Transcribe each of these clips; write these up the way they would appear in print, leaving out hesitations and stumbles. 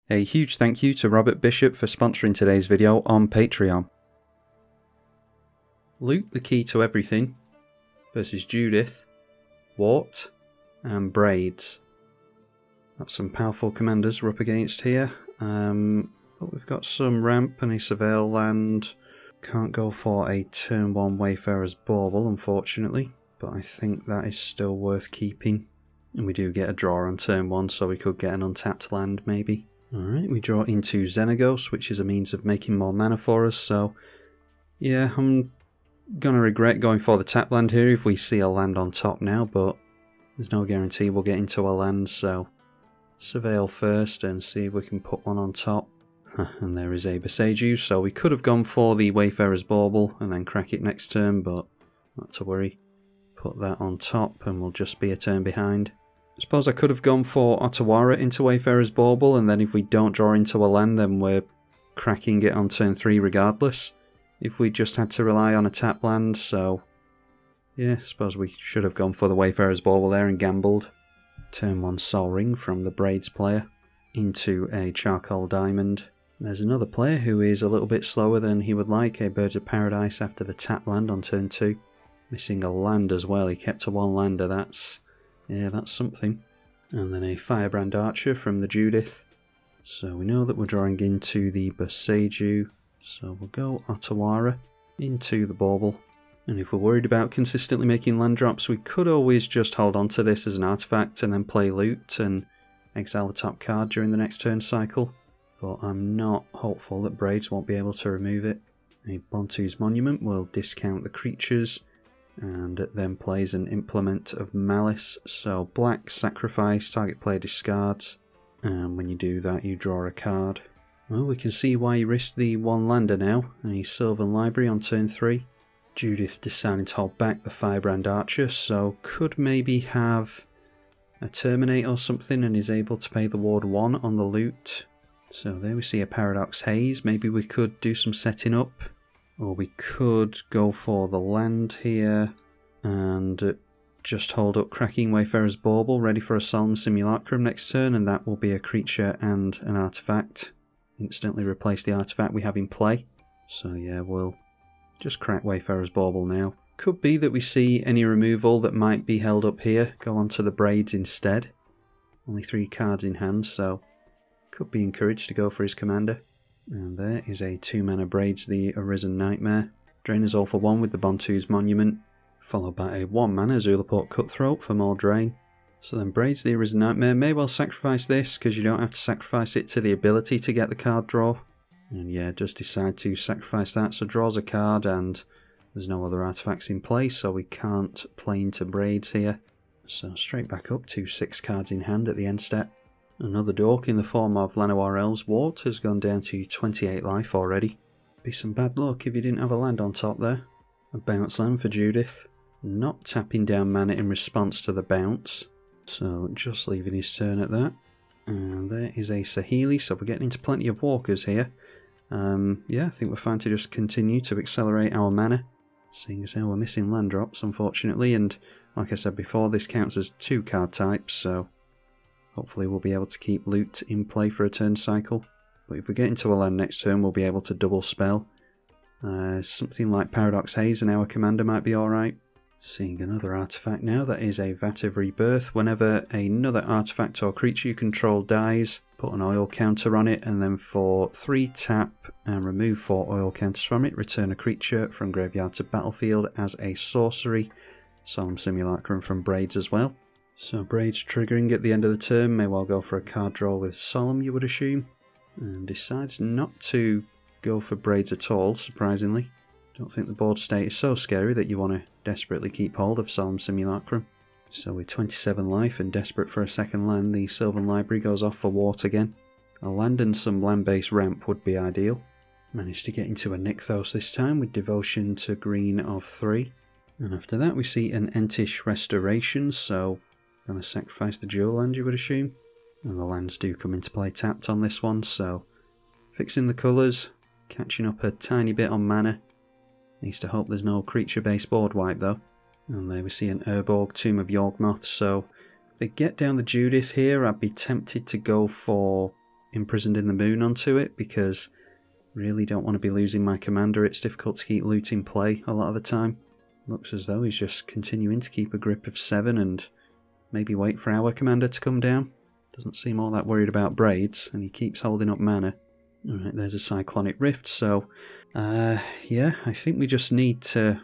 A huge thank you to Robert Bishop for sponsoring today's video on Patreon. Loot the key to everything versus Judith, Wort, and Braids. Got some powerful commanders we're up against here. But we've got some ramp and a surveil land. Can't go for a turn 1 Wayfarer's Bauble, unfortunately, but I think that is still worth keeping. And we do get a draw on turn 1, so we could get an untapped land maybe. Alright, we draw into Xenagos, which is a means of making more mana for us, so yeah, I'm gonna regret going for the tap land here if we see a land on top now, but there's no guarantee we'll get into a land, so surveil first and see if we can put one on top. And there is a Boseiju, so we could have gone for the Wayfarer's Bauble and then crack it next turn, but not to worry. Put that on top and we'll just be a turn behind. I suppose I could have gone for Otawara into Wayfarer's Bauble, and then if we don't draw into a land then we're cracking it on turn 3 regardless. If we just had to rely on a tap land, so yeah, I suppose we should have gone for the Wayfarer's Bauble there and gambled. Turn 1 Sol Ring from the Braids player into a Charcoal Diamond. There's another player who is a little bit slower than he would like, a Birds of Paradise after the tap land on turn 2. Missing a land as well, he kept to 1 lander, that's something. And then a Firebrand Archer from the Judith. So we know that we're drawing into the Boseiju, so we'll go Otawara into the Bauble. And if we're worried about consistently making land drops, we could always just hold on to this as an artifact and then play loot and exile the top card during the next turn cycle. But I'm not hopeful that Braids won't be able to remove it. A Bontu's Monument will discount the creatures and it then plays an Implement of Malice. So black, sacrifice, target player discards, and when you do that you draw a card. Well, we can see why he risked the 1 lander now, a Sylvan Library on turn 3. Judith deciding to hold back the Firebrand Archer, so could maybe have a Terminate or something and is able to pay the ward 1 on the loot. So there we see a Paradox Haze, maybe we could do some setting up. Or we could go for the land here and just hold up cracking Wayfarer's Bauble, ready for a Solemn Simulacrum next turn, and that will be a creature and an artifact. Instantly replace the artifact we have in play. So yeah, we'll just crack Wayfarer's Bauble now. Could be that we see any removal that might be held up here, go on to the Braids instead. Only 3 cards in hand, so could be encouraged to go for his commander. And there is a 2-mana Braids, the Arisen Nightmare. Drain us all for 1 with the Bontu's Monument, followed by a 1-mana Zulaport Cutthroat for more drain. So then Braids, the Arisen Nightmare, may well sacrifice this, because you don't have to sacrifice it to the ability to get the card draw. And yeah, just decide to sacrifice that, so draws a card and there's no other artifacts in play, so we can't play into Braids here. So straight back up to 6 cards in hand at the end step. Another dork in the form of Llanowar Elves Wort has gone down to 28 life already. Be some bad luck if you didn't have a land on top there. A bounce land for Judith. Not tapping down mana in response to the bounce, so just leaving his turn at that. And there is a Saheeli, so we're getting into plenty of walkers here. Yeah, I think we're fine to just continue to accelerate our mana, seeing as how we're missing land drops unfortunately, and like I said before, this counts as 2 card types, so hopefully we'll be able to keep loot in play for a turn cycle. But if we get into a land next turn, we'll be able to double spell. Something like Paradox Haze and our commander might be alright. Seeing another artifact now, that is a Vat of Rebirth. Whenever another artifact or creature you control dies, put an oil counter on it, and then for 3 tap and remove 4 oil counters from it, return a creature from graveyard to battlefield as a sorcery. Solemn Simulacrum from Braids as well. So Braids triggering at the end of the turn, may well go for a card draw with Solemn, you would assume. And decides not to go for Braids at all, surprisingly. Don't think the board state is so scary that you want to desperately keep hold of Solemn Simulacrum. So with 27 life and desperate for a second land, the Sylvan Library goes off for Wort again. A land and some land-based ramp would be ideal. Managed to get into a Nykthos this time with Devotion to green of 3. And after that we see an Entish Restoration, so gonna sacrifice the dual land, you would assume. And the lands do come into play tapped on this one, so fixing the colours, catching up a tiny bit on mana. Needs to hope there's no creature-based board wipe though. And there we see an Urborg, Tomb of Yawgmoth, so if they get down the Judith here, I'd be tempted to go for Imprisoned in the Moon onto it, because really don't want to be losing my commander. It's difficult to keep loot in play a lot of the time. Looks as though he's just continuing to keep a grip of 7 and maybe wait for our commander to come down. Doesn't seem all that worried about Braids, and he keeps holding up mana. Alright, there's a Cyclonic Rift, so yeah, I think we just need to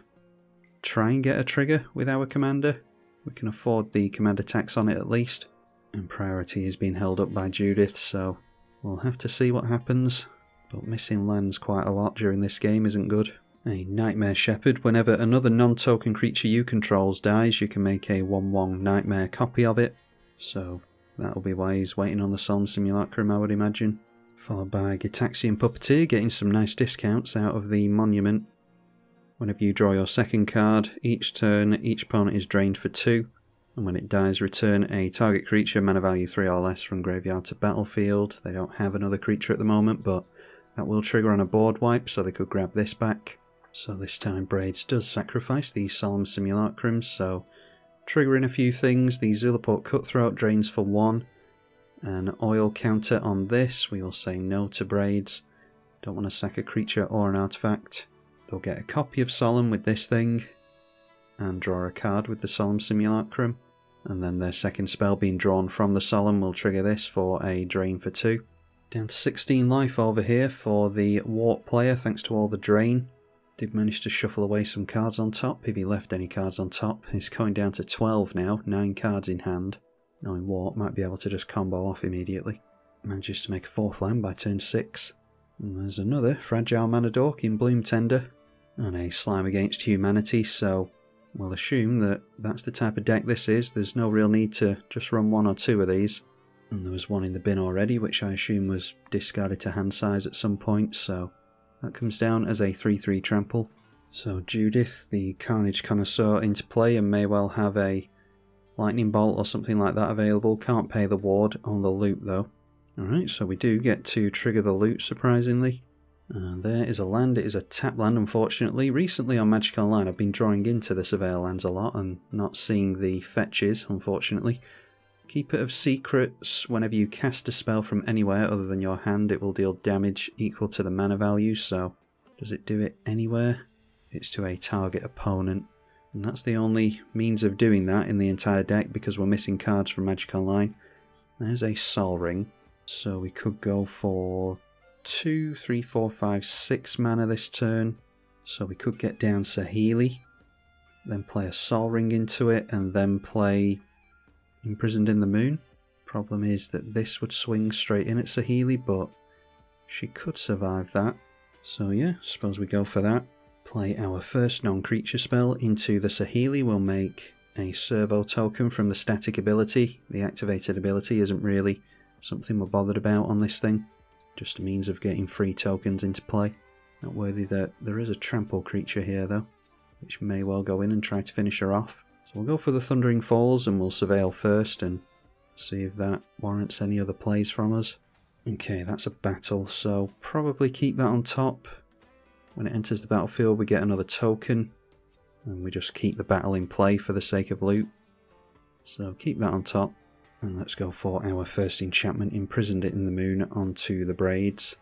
try and get a trigger with our commander. We can afford the commander tax on it at least. And priority is being held up by Judith, so we'll have to see what happens. But missing lands quite a lot during this game isn't good. A Nightmare Shepherd. Whenever another non-token creature you controls dies, you can make a 1/1 Nightmare copy of it. So that'll be why he's waiting on the Solemn Simulacrum, I would imagine. Followed by Gitaxian Puppeteer, getting some nice discounts out of the Monument. Whenever you draw your second card, each turn each opponent is drained for 2. And when it dies, return a target creature, mana value 3 or less, from graveyard to battlefield. They don't have another creature at the moment, but that will trigger on a board wipe, so they could grab this back. So this time Braids does sacrifice the Solemn Simulacrum, so triggering a few things. The Zulaport Cutthroat drains for 1. An oil counter on this. We will say no to Braids. Don't want to sack a creature or an artifact. They'll get a copy of Solemn with this thing, and draw a card with the Solemn Simulacrum. And then their second spell being drawn from the Solemn will trigger this for a drain for 2. Down to 16 life over here for the Wort player, thanks to all the drain. Did manage to shuffle away some cards on top, if he left any cards on top. He's going down to 12 now, 9 cards in hand. Knowing Wort might be able to just combo off immediately. Manages to make a 4th land by turn 6. And there's another Fragile Mana Dork in Bloom Tender. And a Slime Against Humanity, so we'll assume that that's the type of deck this is. There's no real need to just run 1 or 2 of these. And there was one in the bin already, which I assume was discarded to hand size at some point, so that comes down as a 3/3 trample. So Judith, the Carnage Connoisseur, into play, and may well have a Lightning Bolt or something like that available. Can't pay the ward on the loot though. Alright, so we do get to trigger the loot, surprisingly. And there is a land. It is a tap land, unfortunately. Recently on Magic Online I've been drawing into the Surveyor lands a lot and not seeing the fetches, unfortunately. Keeper of Secrets. Whenever you cast a spell from anywhere other than your hand, it will deal damage equal to the mana value, so does it do it anywhere? It's to a target opponent. And that's the only means of doing that in the entire deck, because we're missing cards from Magic Online. There's a Sol Ring, so we could go for 2, 3, 4, 5, 6 mana this turn. So we could get down Saheeli, then play a Sol Ring into it, and then play Imprisoned in the Moon. Problem is that this would swing straight in at Saheeli, but she could survive that. So yeah, suppose we go for that. Play our first non-creature spell into the Saheeli. We'll make a servo token from the static ability. The activated ability isn't really something we're bothered about on this thing. Just a means of getting free tokens into play. Not worthy that there is a trample creature here though, which may well go in and try to finish her off. So we'll go for the Thundering Falls and we'll Surveil first and see if that warrants any other plays from us. Okay, that's a battle, so probably keep that on top. When it enters the battlefield we get another token, and we just keep the battle in play for the sake of loot. So keep that on top, and let's go for our first enchantment, Imprisoned in the Moon, onto the Braids,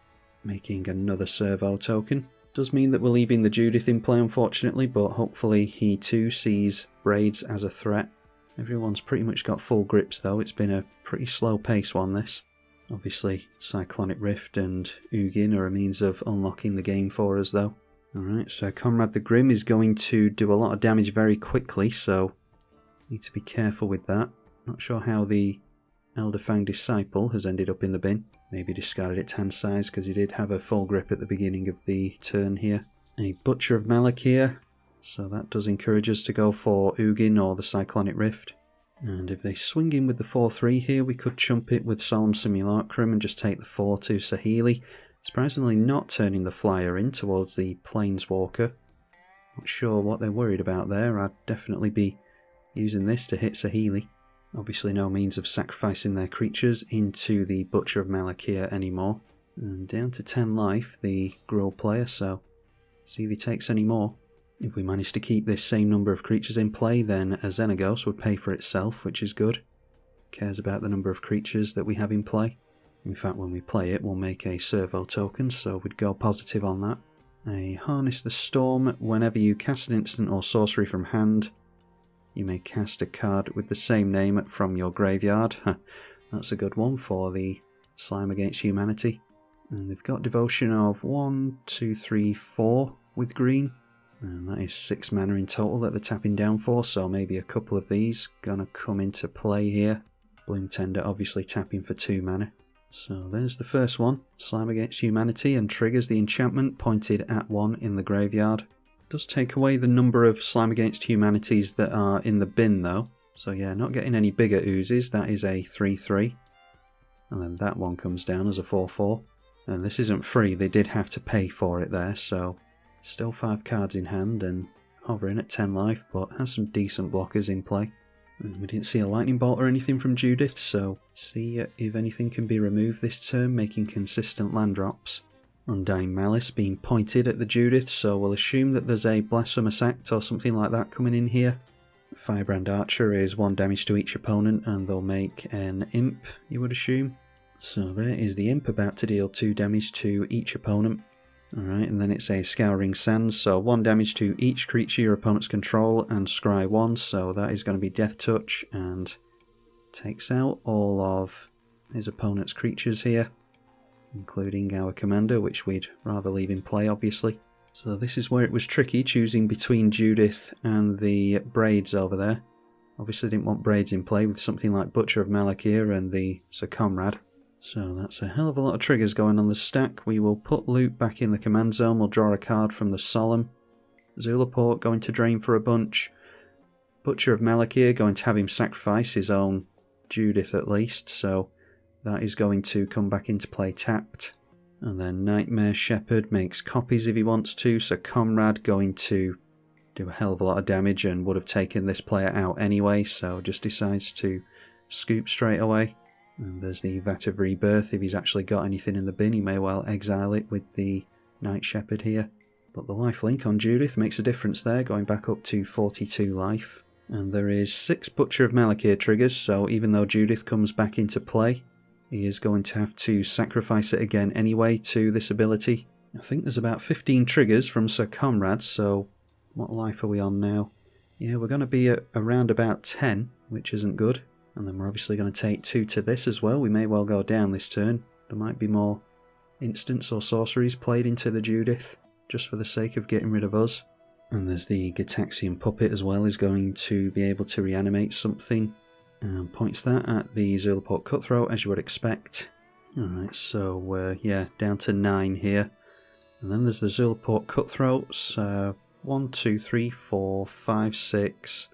making another servo token. Does mean that we're leaving the Judith in play, unfortunately, but hopefully he too sees Braids as a threat. Everyone's pretty much got full grips though. It's been a pretty slow pace one, this. Obviously Cyclonic Rift and Ugin are a means of unlocking the game for us though. Alright, so Comrade the Grim is going to do a lot of damage very quickly, so need to be careful with that. Not sure how the Elderfang Disciple has ended up in the bin. Maybe discarded its hand size because he did have a full grip at the beginning of the turn here. A Butcher of Malakir, so that does encourage us to go for Ugin or the Cyclonic Rift. And if they swing in with the 4/3 here, we could chump it with Solemn Simulacrum and just take the 4 to Saheeli. Surprisingly not turning the flyer in towards the Planeswalker. Not sure what they're worried about there. I'd definitely be using this to hit Saheeli. Obviously no means of sacrificing their creatures into the Butcher of Malakir anymore. And down to 10 life, the Gruul player, so see if he takes any more. If we manage to keep this same number of creatures in play, then a Xenagos would pay for itself, which is good. Cares about the number of creatures that we have in play. In fact, when we play it, we'll make a servo token, so we'd go positive on that. A Harness the Storm. Whenever you cast an instant or sorcery from hand, you may cast a card with the same name from your graveyard. That's a good one for the Slime Against Humanity. And they've got Devotion of 1, 2, 3, 4 with green. And that is 6 mana in total that they're tapping down for, so maybe a couple of these gonna come into play here. Bloom Tender obviously tapping for 2 mana. So there's the first one, Slime Against Humanity, and triggers the enchantment pointed at 1 in the graveyard. Does take away the number of Slime Against Humanities that are in the bin though. So yeah, not getting any bigger oozes. That is a 3-3. And then that one comes down as a 4-4. And this isn't free, they did have to pay for it there, so still 5 cards in hand and hovering at 10 life, but has some decent blockers in play. And we didn't see a lightning bolt or anything from Judith, so see if anything can be removed this turn, making consistent land drops. Undying Malice being pointed at the Judith, so we'll assume that there's a Blasphemous Act or something like that coming in here. Firebrand Archer is 1 damage to each opponent, and they'll make an Imp, you would assume. So there is the Imp about to deal 2 damage to each opponent. Alright, and then it's a Scouring Sands, so 1 damage to each creature your opponents control and scry 1, so that is going to be Death Touch, and takes out all of his opponent's creatures here, including our commander, which we'd rather leave in play obviously. So this is where it was tricky, choosing between Judith and the Braids over there. Obviously didn't want Braids in play with something like Butcher of Malakir and the Sir Comrade. So that's a hell of a lot of triggers going on the stack. We will put loot back in the command zone. We'll draw a card from the Solemn. Zulaport going to drain for a bunch. Butcher of Malakir going to have him sacrifice his own Judith at least. So that is going to come back into play tapped. And then Nightmare Shepherd makes copies if he wants to. So Comrade going to do a hell of a lot of damage and would have taken this player out anyway. So just decides to scoop straight away. And there's the Vat of Rebirth. If he's actually got anything in the bin, he may well exile it with the Night Shepherd here. But the lifelink on Judith makes a difference there, going back up to 42 life. And there is 6 Butcher of Malakir triggers, so even though Judith comes back into play, he is going to have to sacrifice it again anyway to this ability. I think there's about 15 triggers from Sir Comrade, so what life are we on now? Yeah, we're going to be at around about 10, which isn't good. And then we're obviously going to take 2 to this as well. We may well go down this turn. There might be more instants or sorceries played into the Judith, just for the sake of getting rid of us. And there's the Gitaxian Puppet as well, is going to be able to reanimate something. And points that at the Zulaport Cutthroat, as you would expect. Alright, so yeah, down to 9 here. And then there's the Zulaport Cutthroats. 1, 2, 3, 4, 5, 6...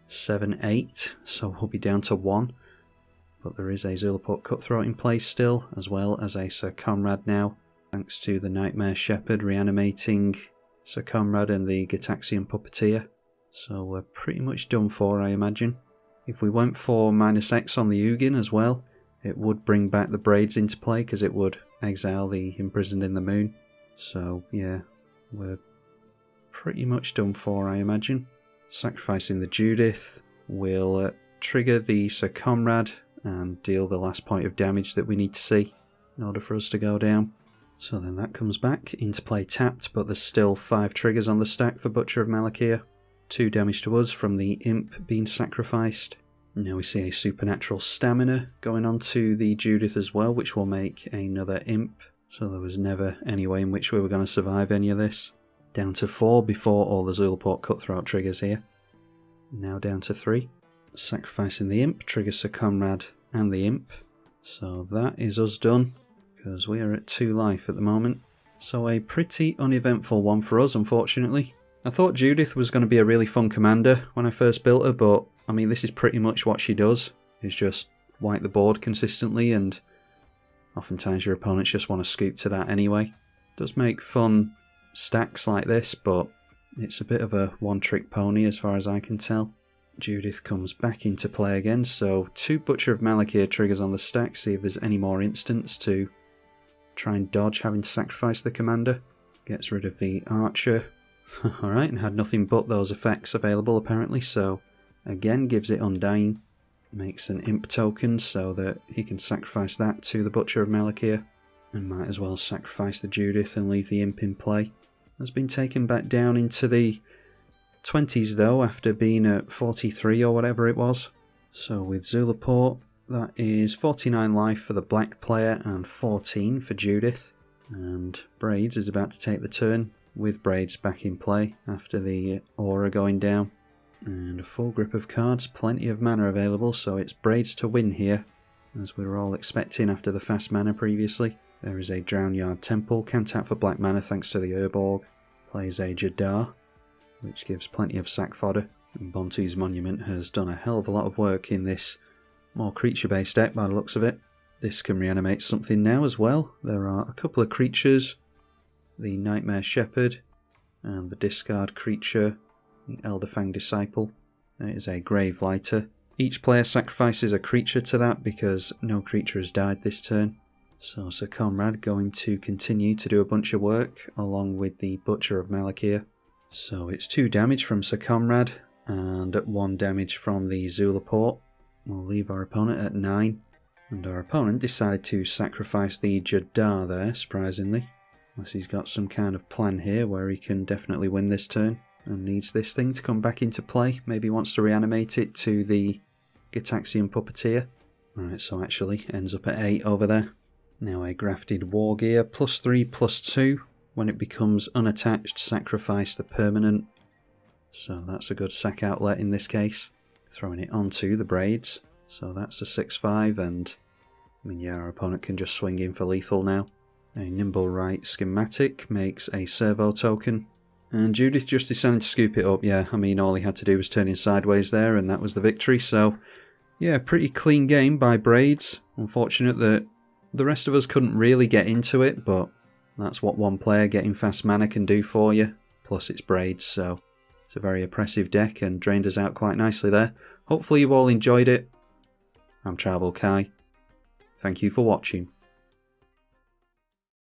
7, 8, so we'll be down to 1, but there is a Zulaport Cutthroat in place still, as well as a Sir Comrade now, thanks to the Nightmare Shepherd reanimating Sir Comrade and the Gitaxian Puppeteer. So we're pretty much done for, I imagine. If we went for -X on the Ugin as well, it would bring back the Braids into play, because it would exile the Imprisoned in the Moon. So yeah, we're pretty much done for, I imagine. Sacrificing the Judith will trigger the Sir Comrade and deal the last point of damage that we need to see in order for us to go down. So then that comes back into play tapped, but there's still 5 triggers on the stack for Butcher of Malakir. 2 damage to us from the Imp being sacrificed. Now we see a Supernatural Stamina going on to the Judith as well, which will make another Imp. So there was never any way in which we were going to survive any of this. Down to 4 before all the Zulaport Cutthroat triggers here. Now down to 3. Sacrificing the Imp triggers Sir Comrade and the Imp. So that is us done, because we are at 2 life at the moment. So a pretty uneventful one for us, unfortunately. I thought Judith was going to be a really fun commander when I first built her, but I mean, this is pretty much what she does, is just wipe the board consistently, and oftentimes your opponents just want to scoop to that anyway. It does make fun stacks like this, but it's a bit of a one-trick pony as far as I can tell. Judith comes back into play again, so 2 Butcher of Malakir triggers on the stack, see if there's any more instants to try and dodge having to sacrifice the commander. Gets rid of the Archer. Alright, and had nothing but those effects available apparently, so again gives it Undying. Makes an imp token so that he can sacrifice that to the Butcher of Malakir, and might as well sacrifice the Judith and leave the imp in play. Has been taken back down into the 20s though, after being at 43 or whatever it was. So with Zulaport, that is 49 life for the black player and 14 for Judith. And Braids is about to take the turn, with Braids back in play after the aura going down. And a full grip of cards, plenty of mana available, so it's Braids to win here, as we were all expecting after the fast mana previously. There is a Drownyard Temple, can't tap for black mana thanks to the Urborg. Plays a Jadar, which gives plenty of sack fodder. And Bontu's Monument has done a hell of a lot of work in this more creature-based deck by the looks of it. This can reanimate something now as well. There are a couple of creatures, the Nightmare Shepherd and the discard creature, the Elderfang Disciple. There is a Grave Lighter. Each player sacrifices a creature to that because no creature has died this turn. So Sir Conrad going to continue to do a bunch of work along with the Butcher of Malakir. So it's 2 damage from Sir Conrad and 1 damage from the Zulaport. We'll leave our opponent at 9. And our opponent decided to sacrifice the Jadar there, surprisingly. Unless he's got some kind of plan here where he can definitely win this turn and needs this thing to come back into play. Maybe wants to reanimate it to the Gitaxian Puppeteer. Right, so actually ends up at 8 over there. Now a Grafted War Gear, +3/+2. When it becomes unattached, sacrifice the permanent. So that's a good sack outlet in this case. Throwing it onto the Braids. So that's a 6/5, and I mean, yeah, our opponent can just swing in for lethal now. A Nimble Right Schematic makes a servo token. And Judith just decided to scoop it up. Yeah, I mean, all he had to do was turn in sideways there, and that was the victory. So, yeah, pretty clean game by Braids. Unfortunate that the rest of us couldn't really get into it, but that's what one player getting fast mana can do for you. Plus it's Braids, so it's a very oppressive deck and drained us out quite nicely there. Hopefully you all enjoyed it. I'm tribalkai. Thank you for watching.